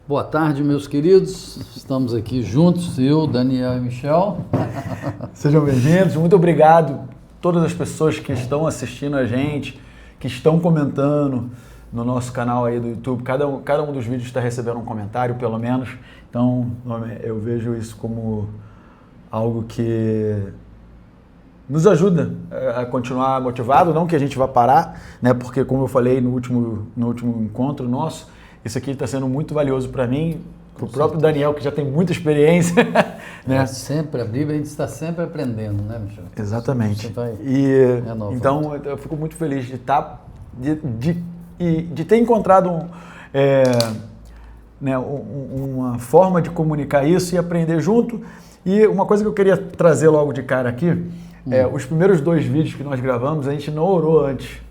Boa tarde, meus queridos. Estamos aqui juntos, eu, Daniel e Michel. Sejam bem-vindos. Muito obrigado a todas as pessoas que estão assistindo a gente, que estão comentando no nosso canal aí do YouTube. Cada um dos vídeos está recebendo um comentário, pelo menos. Então, eu vejo isso como algo que nos ajuda a continuar motivado, não que a gente vá parar, né? Porque, como eu falei no último encontro nosso, isso aqui está sendo muito valioso para mim, para o próprio Daniel, que já tem muita experiência. Né? Sempre, a Bíblia a gente está sempre aprendendo, né, Michel? Exatamente. Então, eu fico muito feliz de ter encontrado uma forma de comunicar isso e aprender junto. E uma coisa que eu queria trazer logo de cara aqui, os primeiros 2 vídeos que nós gravamos, a gente não orou antes,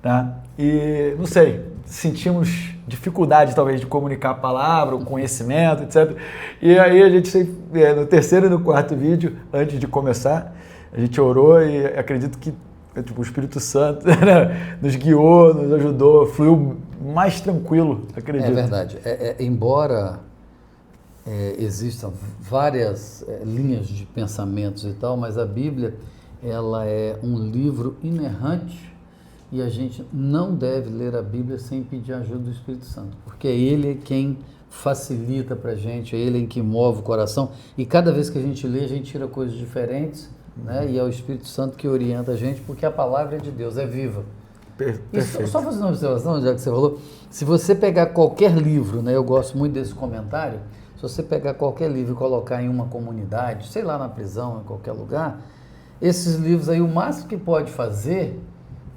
tá? E, não sei, sentimos dificuldade talvez de comunicar a palavra, o conhecimento, etc. E aí a gente, no 3º e no 4º vídeo, antes de começar, a gente orou e acredito que o Espírito Santo nos guiou, nos ajudou, fluiu mais tranquilo, acredito. É verdade. Embora existam várias linhas de pensamentos e tal, mas a Bíblia ela é um livro inerrante. E a gente não deve ler a Bíblia sem pedir a ajuda do Espírito Santo, porque Ele quem facilita para a gente, é Ele quem move o coração, e cada vez que a gente lê, a gente tira coisas diferentes, né? E é o Espírito Santo que orienta a gente, porque a palavra é de Deus, é viva. Perfeito. Só fazer uma observação, já que você falou, se você pegar qualquer livro, né? Eu gosto muito desse comentário, se você pegar qualquer livro e colocar em uma comunidade, sei lá, na prisão, em qualquer lugar, esses livros aí, o máximo que pode fazer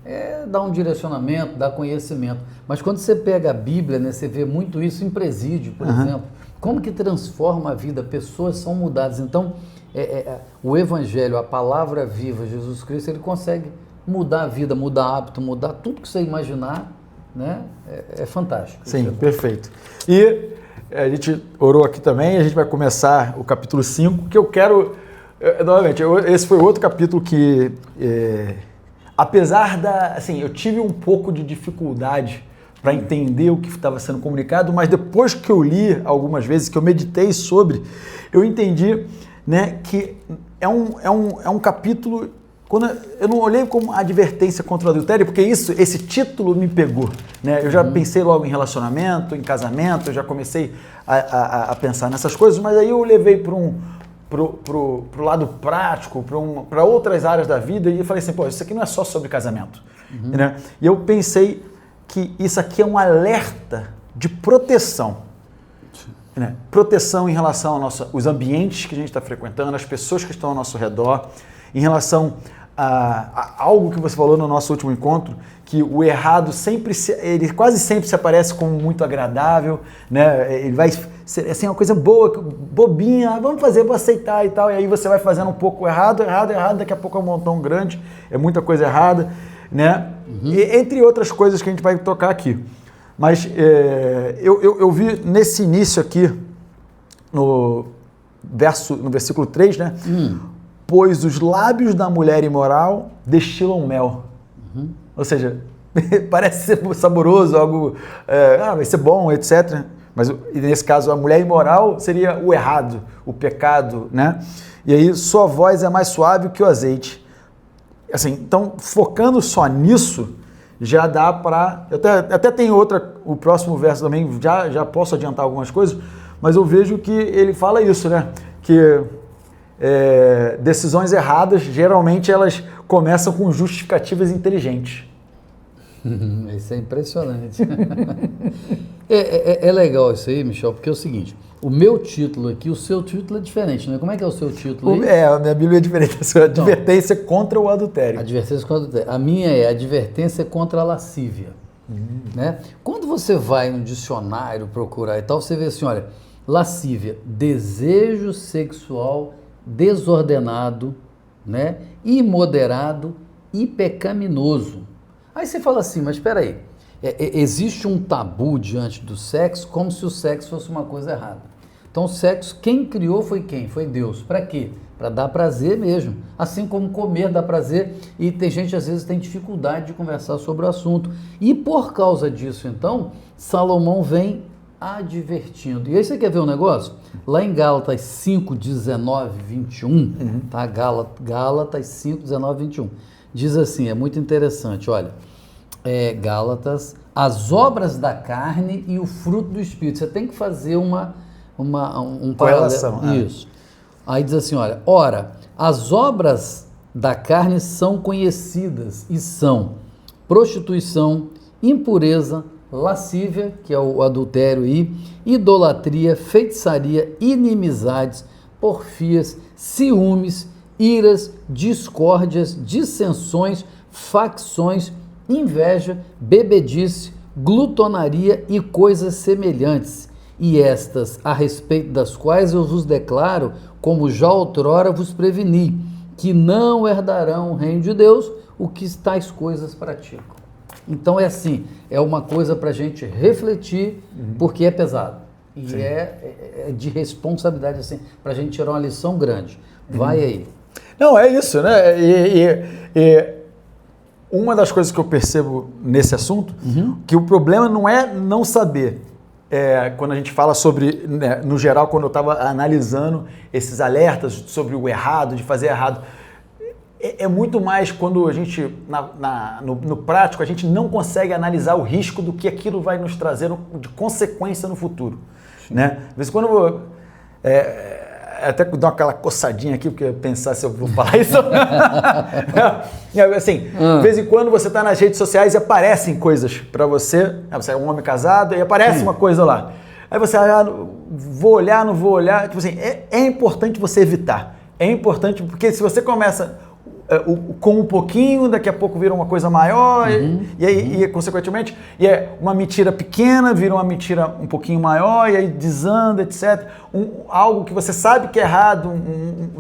é dar um direcionamento, dar conhecimento. Mas quando você pega a Bíblia, né, você vê muito isso em presídio, por exemplo. Como que transforma a vida? Pessoas são mudadas. Então, o Evangelho, a palavra viva, Jesus Cristo, ele consegue mudar a vida, mudar hábito, mudar tudo que você imaginar, né? É fantástico. Sim, perfeito. E a gente orou aqui também, a gente vai começar o capítulo 5, que eu quero... Novamente, esse foi outro capítulo que... Apesar eu tive um pouco de dificuldade para entender o que estava sendo comunicado, mas depois que eu li algumas vezes, que eu meditei sobre, eu entendi, né, que é um capítulo, quando eu não olhei como advertência contra o adultério, porque esse título me pegou, né? Eu já pensei logo em relacionamento, em casamento, eu já comecei a pensar nessas coisas, mas aí eu levei pro lado prático, para outras áreas da vida, e eu falei assim, isso aqui não é só sobre casamento. Né? E eu pensei que isso aqui é um alerta de proteção. Né? Proteção em relação aos ambientes que a gente está frequentando, as pessoas que estão ao nosso redor, em relação a algo que você falou no nosso último encontro, que o errado ele quase sempre se aparece como muito agradável, né? Ele vai ser assim, uma coisa boa, bobinha, vamos fazer, vou aceitar e tal, e aí você vai fazendo um pouco errado, daqui a pouco é um montão grande, é muita coisa errada, né? E, entre outras coisas que a gente vai tocar aqui. Mas eu vi nesse início aqui, no versículo 3, né? Pois os lábios da mulher imoral destilam mel. Ou seja, parece ser saboroso, algo, vai ser bom, etc. Mas nesse caso, a mulher imoral seria o errado, o pecado, né? E aí, sua voz é mais suave que o azeite. Assim, então, focando só nisso, já dá para... Até tem o próximo verso também, já posso adiantar algumas coisas, mas eu vejo que ele fala isso, né? Que decisões erradas, geralmente, elas começam com justificativas inteligentes. Isso é impressionante. É legal isso aí, Michel, porque é o seguinte, o meu título aqui, o seu título é diferente, né? Como é que é o seu título aí? A minha Bíblia é diferente, a advertência contra o adultério. Advertência contra o adultério. A minha é advertência contra a lascívia. Né? Quando você vai no dicionário procurar e tal, você vê assim, olha, lascívia, desejo sexual desordenado, né? Imoderado e pecaminoso. Aí você fala assim, mas espera aí, existe um tabu diante do sexo como se o sexo fosse uma coisa errada. Então o sexo, quem criou foi quem? Foi Deus. Para quê? Para dar prazer mesmo. Assim como comer dá prazer, e tem gente às vezes tem dificuldade de conversar sobre o assunto. E por causa disso, então, Salomão vem advertindo. E aí você quer ver um negócio? Lá em Gálatas 5, 19, 21, tá? Gálatas 5, 19, 21. Diz assim, é muito interessante, olha, Gálatas, as obras da carne e o fruto do Espírito. Você tem que fazer um correlação. Isso. Aí diz assim, olha, ora, as obras da carne são conhecidas e são prostituição, impureza, lascívia, que é o adultério aí, idolatria, feitiçaria, inimizades, porfias, ciúmes, iras, discórdias, dissensões, facções, inveja, bebedice, glutonaria e coisas semelhantes, e estas, a respeito das quais eu vos declaro, como já outrora vos preveni, que não herdarão o reino de Deus o que tais coisas praticam. Então é assim, é uma coisa para a gente refletir, porque é pesado. E é de responsabilidade, assim, para a gente tirar uma lição grande. Vai aí. Não, é isso, né? E uma das coisas que eu percebo nesse assunto, que o problema não é não saber. Quando a gente fala sobre, né, no geral, quando eu estava analisando esses alertas sobre o errado, de fazer errado, é muito mais quando a gente, no prático, a gente não consegue analisar o risco do que aquilo vai nos trazer de consequência no futuro. Né? De vez em quando eu vou... até dar aquela coçadinha aqui, porque pensar se eu vou falar isso. Assim, de vez em quando você está nas redes sociais e aparecem coisas para você. Você é um homem casado e aparece uma coisa lá. Aí você, vou olhar, não vou olhar. Tipo assim, é importante você evitar. É importante, porque se você começa com um pouquinho, daqui a pouco vira uma coisa maior, e aí, consequentemente, uma mentira pequena vira uma mentira um pouquinho maior, e aí desanda, etc. Algo que você sabe que é errado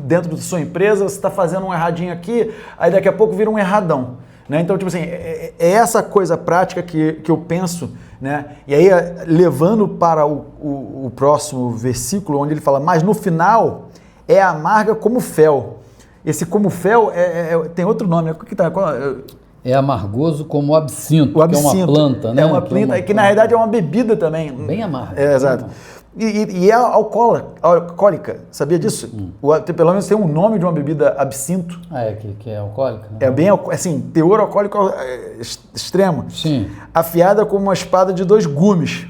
dentro da sua empresa, você está fazendo um erradinho aqui, aí daqui a pouco vira um erradão. Né? Então, tipo assim, é essa coisa prática que eu penso, né? E aí, levando para o próximo versículo, onde ele fala, mas no final é amarga como fel. Esse como fel tem outro nome, né? É amargoso como o absinto, o absinto, que é uma planta, né? É uma planta, que na verdade é uma bebida também. Bem amarga. Exato. E é alcoólica, sabia disso? Pelo menos tem um nome de uma bebida, absinto. Que é alcoólica? Né? É bem, assim, teor alcoólico extremo. Sim. Afiada como uma espada de 2 gumes.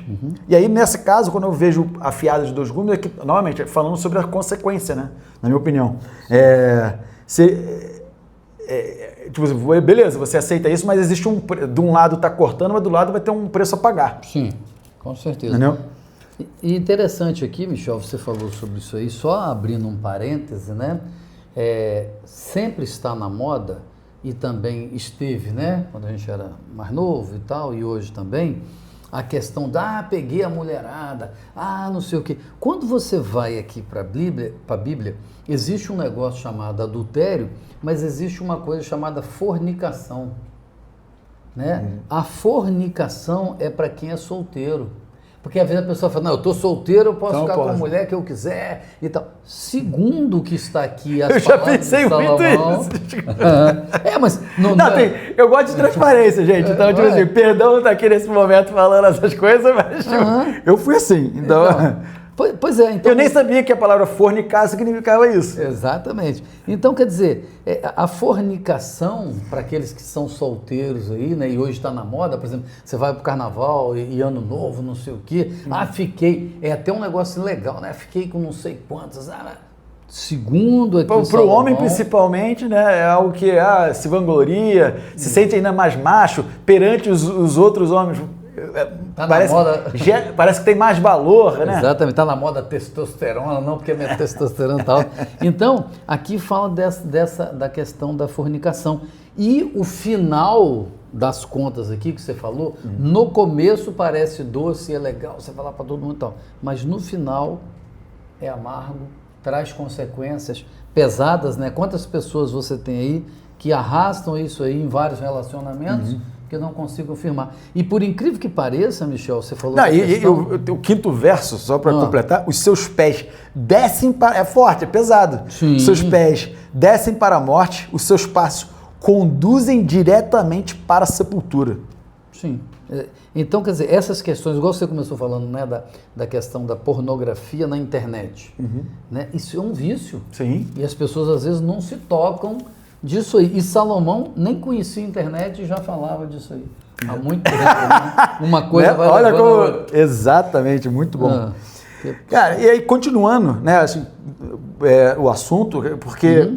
E aí, nesse caso, quando eu vejo afiada de 2 gumes, novamente, falando sobre a consequência, né? Na minha opinião. Tipo assim, beleza, você aceita isso, mas existe de um lado está cortando, mas do lado vai ter um preço a pagar. Sim, com certeza. Entendeu? E interessante aqui, Michel, você falou sobre isso aí, só abrindo um parêntese, né? Sempre está na moda, e também esteve, né? Quando a gente era mais novo e tal, e hoje também, a questão peguei a mulherada, não sei o quê. Quando você vai aqui para a Bíblia, existe um negócio chamado adultério, mas existe uma coisa chamada fornicação, né? A fornicação é para quem é solteiro. Porque às vezes a pessoa fala, não, eu estou solteiro, eu posso ficar com a mulher que eu quiser e tal. Segundo o que está aqui, as eu já pensei muito isso. Mas... eu gosto de transparência, gente. Então, tipo assim, perdão estar aqui nesse momento falando essas coisas, mas eu fui assim. Então... Pois é. Então, eu nem sabia que a palavra fornicar significava isso. Exatamente. Então, quer dizer, a fornicação, para aqueles que são solteiros aí, né, e hoje está na moda, por exemplo, você vai para o carnaval e ano novo, não sei o quê, fiquei, é até um negócio legal, né, fiquei com não sei quantas, segundo aqui para o homem principalmente, né, é algo que se vangloria, se sente ainda mais macho perante os outros homens. Parece que tem mais valor, né? Exatamente, está na moda testosterona, não porque minha testosterona tal. Então, aqui fala da questão da fornicação. E o final das contas aqui que você falou, no começo parece doce, é legal, você vai lá para todo mundo e tal, mas no final é amargo, traz consequências pesadas, né? Quantas pessoas você tem aí que arrastam isso aí em vários relacionamentos, que eu não consigo afirmar. E por incrível que pareça, Michel, você falou... o quinto verso, só para completar, os seus pés descem para... É forte, é pesado. Sim. Os seus pés descem para a morte, os seus passos conduzem diretamente para a sepultura. Sim. Então, quer dizer, essas questões, igual você começou falando, né, da questão da pornografia na internet, né, isso é um vício. Sim. E as pessoas às vezes não se tocam disso aí. E Salomão nem conhecia a internet e já falava disso aí. Há muito tempo, né? Uma coisa vai Olha levando como... a outra. Exatamente, muito bom. Cara, e aí continuando, né, assim, o assunto, porque,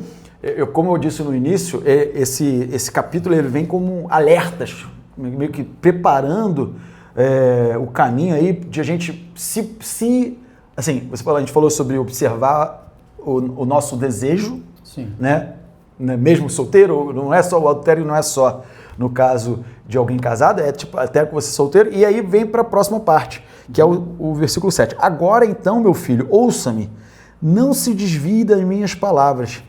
como eu disse no início, esse capítulo ele vem como alertas, meio que preparando o caminho aí de a gente assim, a gente falou sobre observar o nosso desejo, Sim. né, mesmo solteiro, não é só o adultério, não é só no caso de alguém casado, é tipo até que você é solteiro, e aí vem para a próxima parte, que é o versículo 7. Agora então, meu filho, ouça-me, não se desvie das minhas palavras.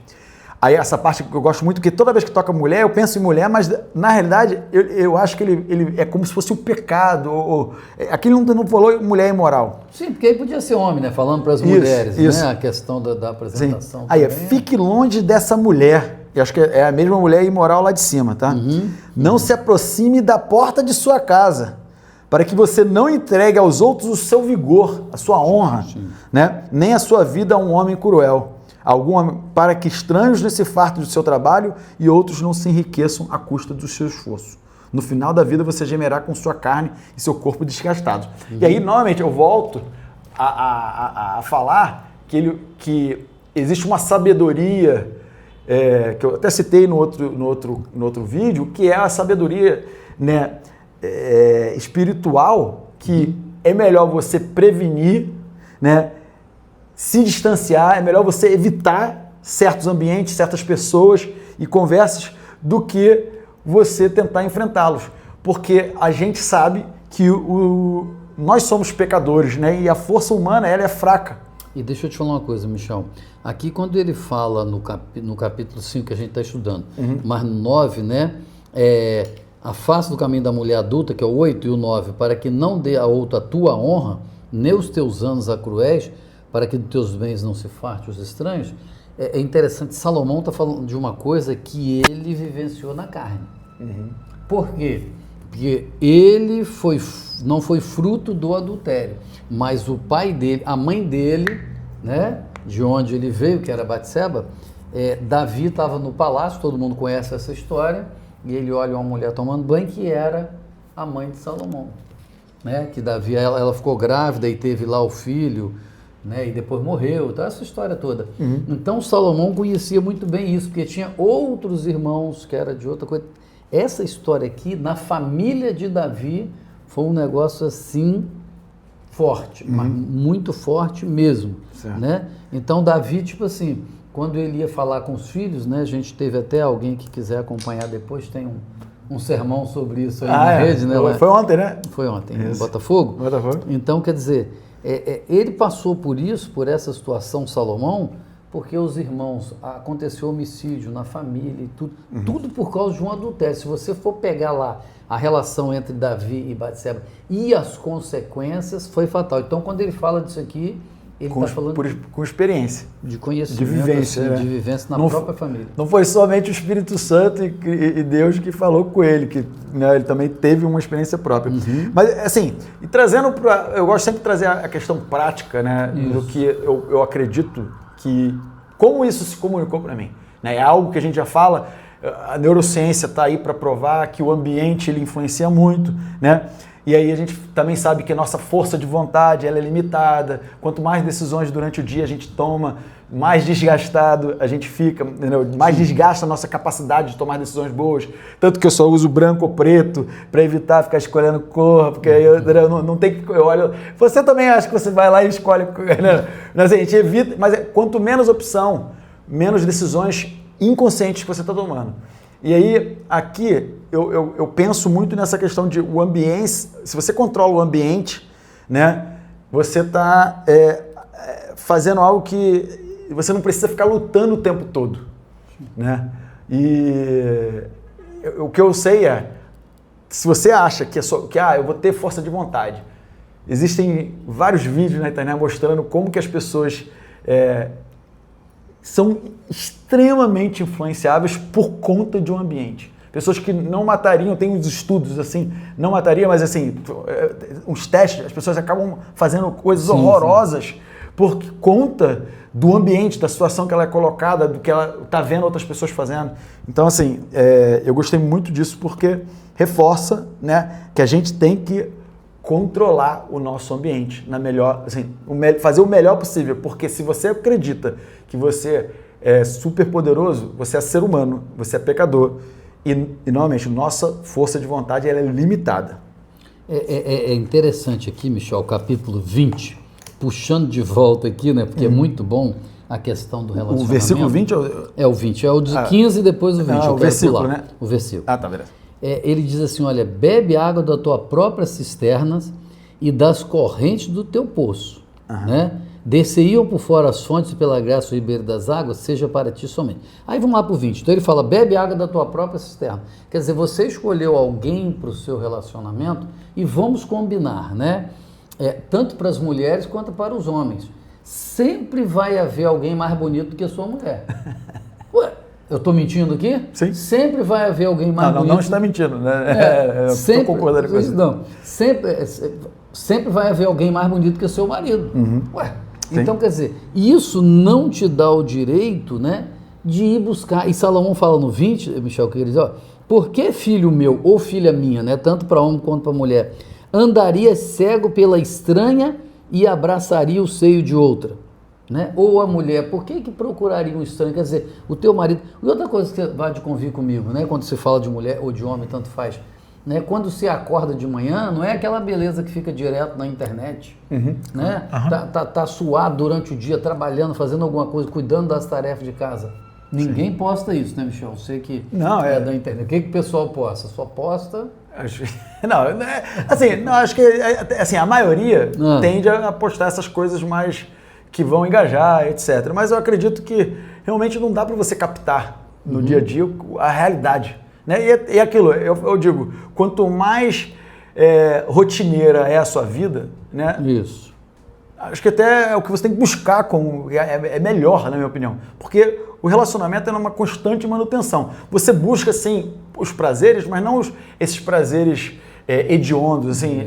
Aí essa parte que eu gosto muito, porque toda vez que toca mulher, eu penso em mulher, mas na realidade eu acho que ele é como se fosse um pecado. Aqui não falou mulher imoral. Sim, porque aí podia ser homem, né? Falando para as mulheres, né? A questão da apresentação. Sim. Aí fique longe dessa mulher. Eu acho que é a mesma mulher imoral lá de cima, tá? Não se aproxime da porta de sua casa, para que você não entregue aos outros o seu vigor, a sua honra, né? Nem a sua vida a um homem cruel. Para que estranhos não se fartem do seu trabalho e outros não se enriqueçam à custa do seu esforço. No final da vida você gemerá com sua carne e seu corpo desgastados. E aí, novamente, eu volto a falar que existe uma sabedoria, que eu até citei no outro vídeo, que é a sabedoria, né, espiritual, que é melhor você prevenir, né, se distanciar, é melhor você evitar certos ambientes, certas pessoas e conversas do que você tentar enfrentá-los. Porque a gente sabe que nós somos pecadores, né? E a força humana, ela é fraca. E deixa eu te falar uma coisa, Michel. Aqui quando ele fala no capítulo 5 que a gente está estudando, mas no 9, né? Afasta do caminho da mulher adulta, que é o 8 e o 9, para que não dê a outra a tua honra, nem os teus anos a cruéis, para que dos teus bens não se farte os estranhos. É interessante, Salomão está falando de uma coisa que ele vivenciou na carne. Por quê? Porque ele não foi fruto do adultério, mas o pai dele, a mãe dele, né, de onde ele veio, que era Batseba, Davi estava no palácio, todo mundo conhece essa história, e ele olha uma mulher tomando banho que era a mãe de Salomão, né, que Davi, ela ficou grávida e teve lá o filho, né, e depois morreu, tá, essa história toda. Então Salomão conhecia muito bem isso, porque tinha outros irmãos que era de outra coisa. Essa história aqui, na família de Davi, foi um negócio assim forte, mas muito forte mesmo, né? Então Davi, tipo assim, quando ele ia falar com os filhos, né, a gente teve até alguém que quiser acompanhar depois, tem um sermão sobre isso aí na rede, né? Foi ontem, né? Foi ontem, em Botafogo. Então, quer dizer, ele passou por isso, por essa situação, Salomão, porque os irmãos, aconteceu homicídio na família e tudo, tudo por causa de um adultério. Se você for pegar lá a relação entre Davi e Batseba e as consequências, foi fatal. Então, quando ele fala disso aqui, ele está falando com experiência, de conhecimento, de vivência, assim, de vivência na própria família. Não foi somente o Espírito Santo e Deus que falou com ele, que, né, ele também teve uma experiência própria. Mas assim, e trazendo eu gosto sempre de trazer a questão prática, né, do que eu acredito que como isso se comunicou para mim, né? É algo que a gente já fala, a neurociência está aí para provar que o ambiente ele influencia muito, né? E aí a gente também sabe que a nossa força de vontade ela é limitada. Quanto mais decisões durante o dia a gente toma, mais desgastado a gente fica, entendeu? Mais desgasta a nossa capacidade de tomar decisões boas. Tanto que eu só uso branco ou preto para evitar ficar escolhendo cor, porque aí eu não tem que... Eu olho, você também acha que você vai lá e escolhe... Né? Mas a gente evita... Mas quanto menos opção, menos decisões inconscientes que você está tomando. E aí, aqui, eu penso muito nessa questão de o ambiente, se você controla o ambiente, né, você está fazendo algo que você não precisa ficar lutando o tempo todo, né? E o que eu sei se você acha que eu vou ter força de vontade, existem vários vídeos na internet mostrando como que as pessoas são extremamente influenciáveis por conta de um ambiente. pessoas que não matariam, tem uns estudos assim, não mataria, mas assim, uns testes, as pessoas acabam fazendo coisas horrorosas por conta do ambiente, da situação que ela é colocada, do que ela está vendo outras pessoas fazendo. Então, assim, eu gostei muito disso porque reforça, né, que a gente tem que controlar o nosso ambiente, fazer o melhor possível, porque se você acredita que você é super poderoso, você é ser humano, você é pecador, e normalmente nossa força de vontade ela é limitada. É interessante aqui, Michel, o capítulo 20, puxando de volta aqui, né, porque é muito bom a questão do relacionamento. O versículo 20? É o 20, é o de 15 e depois o 20. O versículo, né? O versículo. Ah, tá, beleza. Ele diz assim, olha, bebe água da tua própria cisterna e das correntes do teu poço, né? Desceiam por fora as fontes pela graça do ribeiro das águas, seja para ti somente. Aí vamos lá para o 20. Então ele fala, bebe água da tua própria cisterna. Quer dizer, você escolheu alguém para o seu relacionamento e vamos combinar, né? Tanto para as mulheres quanto para os homens. Sempre vai haver alguém mais bonito que a sua mulher. Ué, eu estou mentindo aqui? Sim. Sempre vai haver alguém mais bonito. Não está mentindo, né? Estou concordando com você. Não, sempre vai haver alguém mais bonito que o seu marido. Ué, então quer dizer, isso não te dá o direito, né, de ir buscar. E Salomão fala no 20, Michel, que ele diz, ó, por que filho meu ou filha minha, né, tanto para homem quanto para mulher, andaria cego pela estranha e abraçaria o seio de outra? Né? Ou a mulher, por que procuraria um estranho? Quer dizer, o teu marido... E outra coisa que você vai de convir comigo, né? Quando se fala de mulher ou de homem, tanto faz. Né? Quando se acorda de manhã, não é aquela beleza que fica direto na internet. Né? Tá suado durante o dia, trabalhando, fazendo alguma coisa, cuidando das tarefas de casa. Ninguém posta isso, né, Michel? Você que é da internet. O que o pessoal posta? Só posta... acho que assim, a maioria tende a postar essas coisas mais... que vão engajar, etc. Mas eu acredito que realmente não dá para você captar no dia a dia a realidade. Né? E aquilo, eu digo, quanto mais rotineira é a sua vida, né? Isso. Acho que até é o que você tem que buscar, é melhor, na minha opinião. Porque o relacionamento é uma constante manutenção. Você busca, sim, os prazeres, mas não esses prazeres hediondos, assim...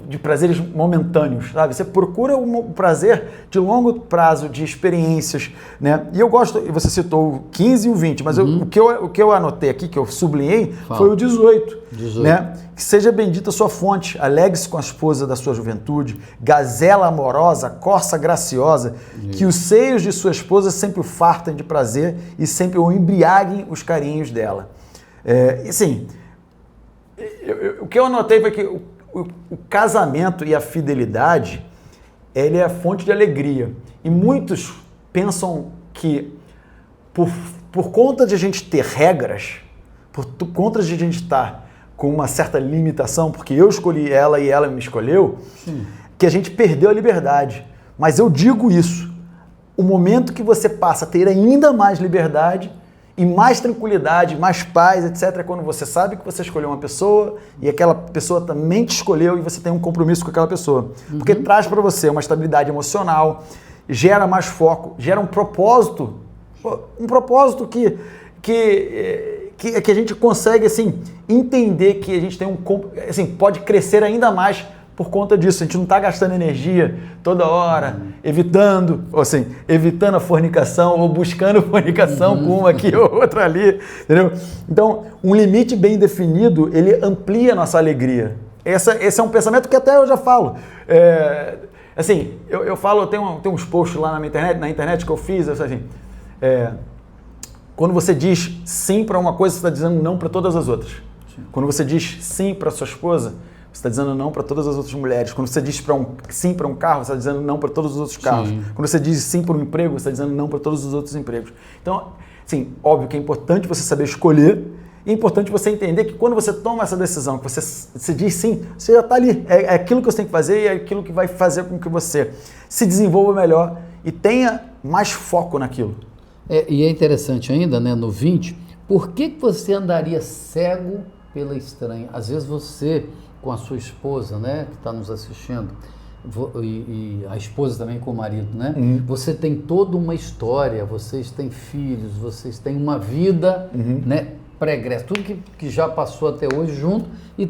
De prazeres momentâneos, sabe? Você procura um prazer de longo prazo, de experiências, né? E eu gosto, e você citou o 15 e o 20, mas o que eu anotei aqui, que eu sublinhei, foi o 18. Né? Que seja bendita a sua fonte, alegre-se com a esposa da sua juventude, gazela amorosa, corça graciosa, que os seios de sua esposa sempre o fartem de prazer e sempre o embriaguem os carinhos dela. Assim, o que eu anotei foi que o casamento e a fidelidade, ele é a fonte de alegria. E muitos pensam que por conta de a gente ter regras, por conta de a gente estar com uma certa limitação, porque eu escolhi ela e ela me escolheu, que a gente perdeu a liberdade. Mas eu digo isso, o momento que você passa a ter ainda mais liberdade e mais tranquilidade, mais paz, etc., é quando você sabe que você escolheu uma pessoa e aquela pessoa também te escolheu e você tem um compromisso com aquela pessoa. Porque traz para você uma estabilidade emocional, gera mais foco, gera um propósito que a gente consegue, assim, entender que a gente tem pode crescer ainda mais por conta disso. A gente não está gastando energia toda hora, evitando a fornicação ou buscando fornicação com uma aqui ou outra ali, entendeu? Então, um limite bem definido, ele amplia a nossa alegria. Esse é um pensamento que até eu já falo. Eu falo, tem uns posts lá na internet que eu fiz, quando você diz sim para uma coisa, você está dizendo não para todas as outras. Quando você diz sim para sua esposa, você está dizendo não para todas as outras mulheres. Quando você diz sim para um carro, você está dizendo não para todos os outros carros. Quando você diz sim para um emprego, você está dizendo não para todos os outros empregos. Então, sim, óbvio que é importante você saber escolher e é importante você entender que quando você toma essa decisão, que você diz sim, você já está ali. É aquilo que você tem que fazer e é aquilo que vai fazer com que você se desenvolva melhor e tenha mais foco naquilo. E é interessante ainda, né, no 20, por que você andaria cego pela estranha? Às vezes você, com a sua esposa, né, que está nos assistindo, e a esposa também com o marido, né? Você tem toda uma história, vocês têm filhos, vocês têm uma vida, né? Pregressa, tudo que já passou até hoje junto, e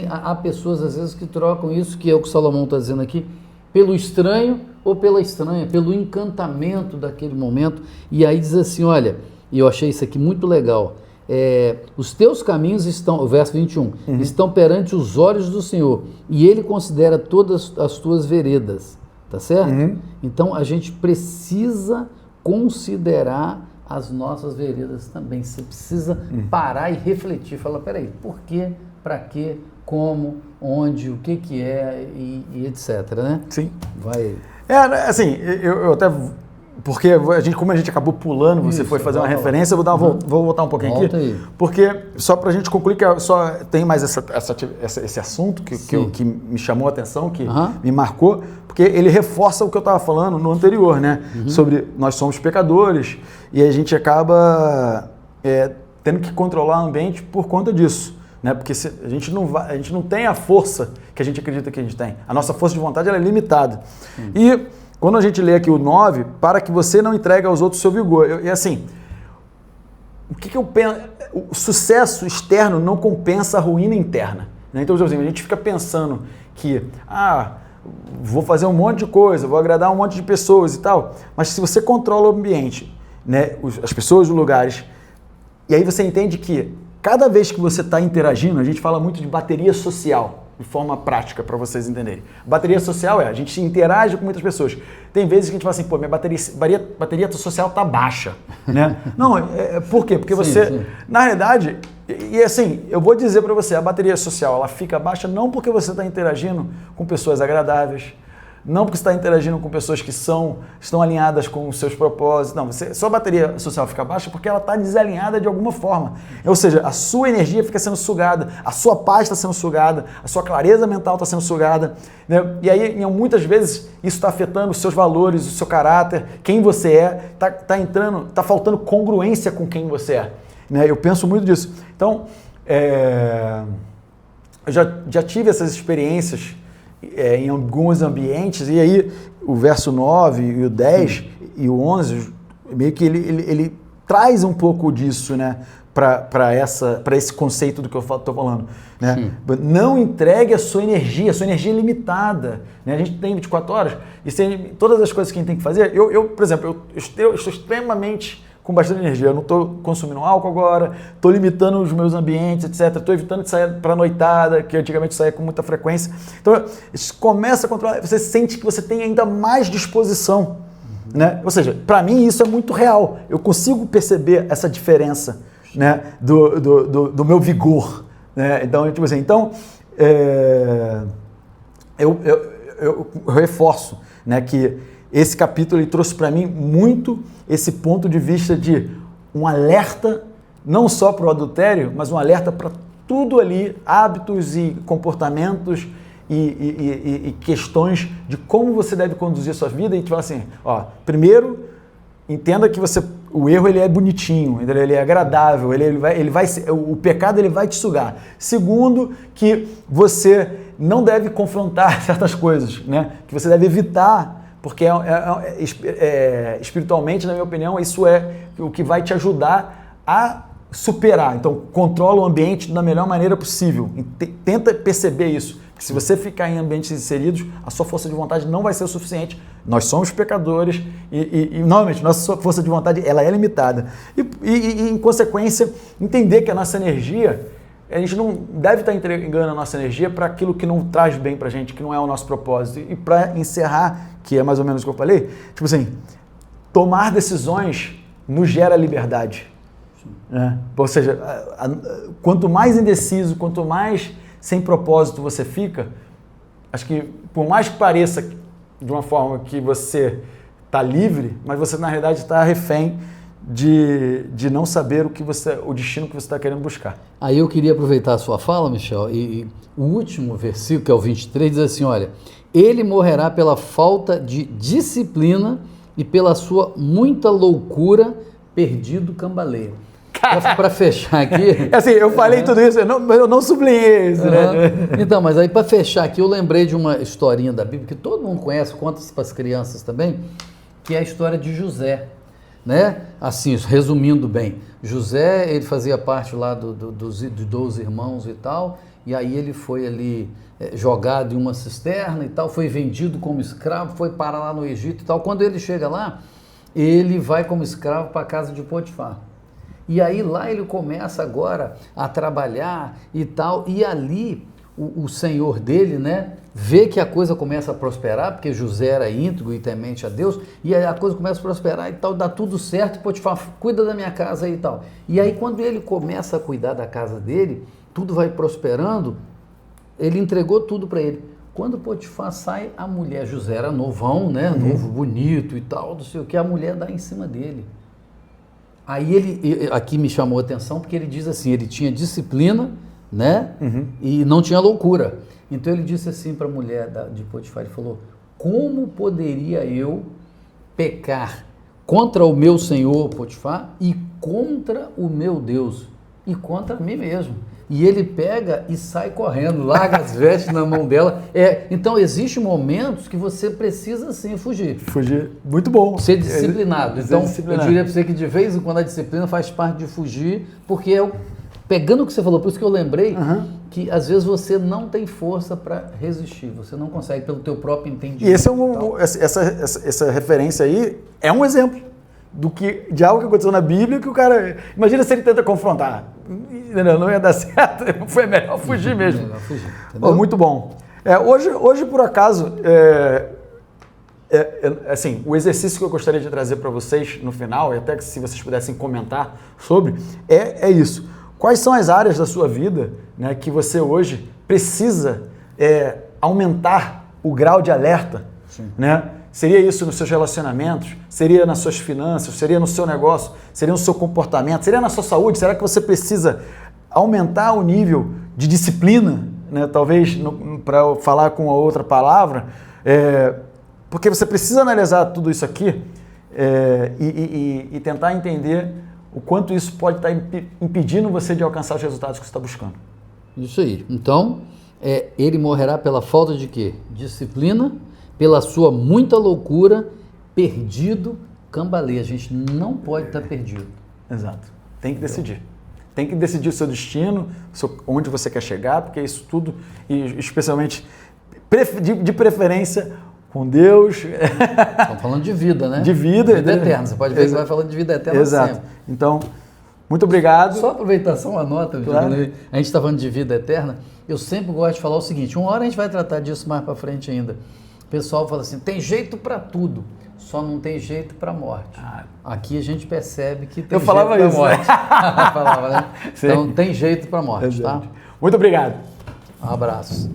há pessoas às vezes que trocam isso, que é o que o Salomão está dizendo aqui, pelo estranho ou pela estranha, pelo encantamento daquele momento. E aí diz assim, olha, e eu achei isso aqui muito legal, os teus caminhos estão, o verso 21, estão perante os olhos do Senhor, e Ele considera todas as tuas veredas, tá certo? Então a gente precisa considerar as nossas veredas também. Você precisa parar e refletir, falar, peraí, por quê, para quê, como, onde, o que é e etc, né? Sim. Vai... assim, eu até... Porque como a gente acabou pulando, você foi fazer uma referência, eu vou voltar um pouquinho aqui. Aí. Porque, só para a gente concluir, que só tem mais esse assunto que me chamou a atenção, que me marcou, porque ele reforça o que eu estava falando no anterior, né? Sobre nós somos pecadores e a gente acaba tendo que controlar o ambiente por conta disso. Né? Porque a gente não tem a força que a gente acredita que a gente tem. A nossa força de vontade ela é limitada. E quando a gente lê aqui o 9, para que você não entregue aos outros o seu vigor. E assim, o que eu penso? O sucesso externo não compensa a ruína interna. Né? Então, assim, a gente fica pensando que, vou fazer um monte de coisa, vou agradar um monte de pessoas e tal, mas se você controla o ambiente, né, as pessoas, os lugares, e aí você entende que cada vez que você está interagindo, a gente fala muito de bateria social, de forma prática, para vocês entenderem. Bateria social a gente interage com muitas pessoas. Tem vezes que a gente fala assim, pô, minha bateria social tá baixa, né? Não, por quê? Porque você, na realidade, e assim, eu vou dizer para você, a bateria social, ela fica baixa não porque você está interagindo com pessoas agradáveis, não porque você está interagindo com pessoas que estão alinhadas com os seus propósitos. Não, sua bateria social fica baixa porque ela está desalinhada de alguma forma. Ou seja, a sua energia fica sendo sugada, a sua paz está sendo sugada, a sua clareza mental está sendo sugada. Né? E aí, muitas vezes, isso está afetando os seus valores, o seu caráter, quem você é. Está faltando congruência com quem você é. Né? Eu penso muito disso. Então, eu já tive essas experiências em alguns ambientes, e aí o verso 9 e o 10 e o 11, meio que ele traz um pouco disso, né, para esse conceito do que eu estou falando. Né? Não entregue a sua energia é limitada. Né? A gente tem 24 horas, e todas as coisas que a gente tem que fazer, por exemplo, eu estou extremamente com bastante energia, eu não estou consumindo álcool agora, estou limitando os meus ambientes, etc. Estou evitando de sair para noitada, que antigamente saía com muita frequência. Então, isso começa a controlar, você sente que você tem ainda mais disposição. Né? Ou seja, para mim isso é muito real. Eu consigo perceber essa diferença, né, do meu vigor. Né? Então, tipo assim, eu reforço, né, que esse capítulo ele trouxe para mim muito esse ponto de vista de um alerta, não só para o adultério, mas um alerta para tudo ali, hábitos e comportamentos e questões de como você deve conduzir a sua vida. E te fala assim, primeiro, entenda que o erro ele é bonitinho, ele é agradável, o pecado ele vai te sugar. Segundo, que você não deve confrontar certas coisas, né? Que você deve evitar, porque espiritualmente, na minha opinião, isso é o que vai te ajudar a superar. Então, controla o ambiente da melhor maneira possível. Tenta perceber isso. Porque se você ficar em ambientes inseridos, a sua força de vontade não vai ser o suficiente. Nós somos pecadores e novamente, nossa força de vontade ela é limitada. E, em consequência, entender que a nossa energia, a gente não deve estar entregando a nossa energia para aquilo que não traz bem para a gente, que não é o nosso propósito. E para encerrar, que é mais ou menos o que eu falei, tipo assim, tomar decisões nos gera liberdade. Né? Ou seja, quanto mais indeciso, quanto mais sem propósito você fica, acho que por mais que pareça de uma forma que você está livre, mas você na realidade está refém de não saber o destino que você está querendo buscar. Aí eu queria aproveitar a sua fala, Michel, e o último versículo, que é o 23, diz assim, olha, ele morrerá pela falta de disciplina e pela sua muita loucura, perdido cambaleiro. para fechar aqui... Assim, eu falei tudo isso, mas eu não sublinhei isso, né? Então, mas aí para fechar aqui, eu lembrei de uma historinha da Bíblia que todo mundo conhece, conta para as crianças também, que é a história de José, né? Assim, resumindo bem, José, ele fazia parte lá dos 12 irmãos e tal, e aí ele foi ali jogado em uma cisterna e tal, foi vendido como escravo, foi parar lá no Egito e tal. Quando ele chega lá, ele vai como escravo para a casa de Potifar. E aí lá ele começa agora a trabalhar e tal, e ali o senhor dele, né, vê que a coisa começa a prosperar, porque José era íntegro e temente a Deus, e aí a coisa começa a prosperar e tal, dá tudo certo, Potifar, cuida da minha casa aí e tal. E aí quando ele começa a cuidar da casa dele, tudo vai prosperando, ele entregou tudo para ele. Quando Potifar sai, a mulher, José era novão, né, novo, bonito e tal, não sei o que, a mulher dá em cima dele. Aí ele, aqui me chamou a atenção, porque ele diz assim, ele tinha disciplina, né, e não tinha loucura. Então ele disse assim para a mulher de Potifar, ele falou, como poderia eu pecar contra o meu senhor Potifar e contra o meu Deus e contra mim mesmo? E ele pega e sai correndo, larga as vestes na mão dela. Então existem momentos que você precisa sim fugir. Fugir, muito bom. Ser disciplinado. Então disciplinado. Eu diria para você que de vez em quando a disciplina faz parte de fugir, porque pegando o que você falou, por isso que eu lembrei que às vezes você não tem força para resistir, você não consegue pelo teu próprio entendimento. E essa referência aí é um exemplo de algo que aconteceu na Bíblia que o cara... Imagina se ele tenta confrontar. Não ia dar certo, foi melhor fugir mesmo. Melhor fugir, muito bom. Hoje, por acaso, assim, o exercício que eu gostaria de trazer para vocês no final, e até que se vocês pudessem comentar sobre, é isso. Quais são as áreas da sua vida, né, que você hoje precisa aumentar o grau de alerta, né? Seria isso nos seus relacionamentos? Seria nas suas finanças? Seria no seu negócio? Seria no seu comportamento? Seria na sua saúde? Será que você precisa aumentar o nível de disciplina, né? Talvez para falar com a outra palavra, porque você precisa analisar tudo isso aqui e tentar entender o quanto isso pode estar impedindo você de alcançar os resultados que você está buscando. Isso aí. Então, ele morrerá pela falta de quê? Disciplina, pela sua muita loucura, perdido, cambaleia. A gente não pode estar perdido. Exato. Tem que decidir. Tem que decidir o seu destino, onde você quer chegar, porque isso tudo, e especialmente, de preferência, com Deus. Estamos falando de vida, né? De vida. Vida eterna. Você pode ver que você vai falando de vida eterna sempre. Então, muito obrigado. Só aproveitar só uma nota, claro. A gente está falando de vida eterna, eu sempre gosto de falar o seguinte, uma hora a gente vai tratar disso mais para frente ainda. O pessoal fala assim, tem jeito para tudo, só não tem jeito para a morte. Aqui a gente percebe que tem jeito para a morte. Né? Falava, né? Então tem jeito para a morte, tá? Muito obrigado. Um abraço.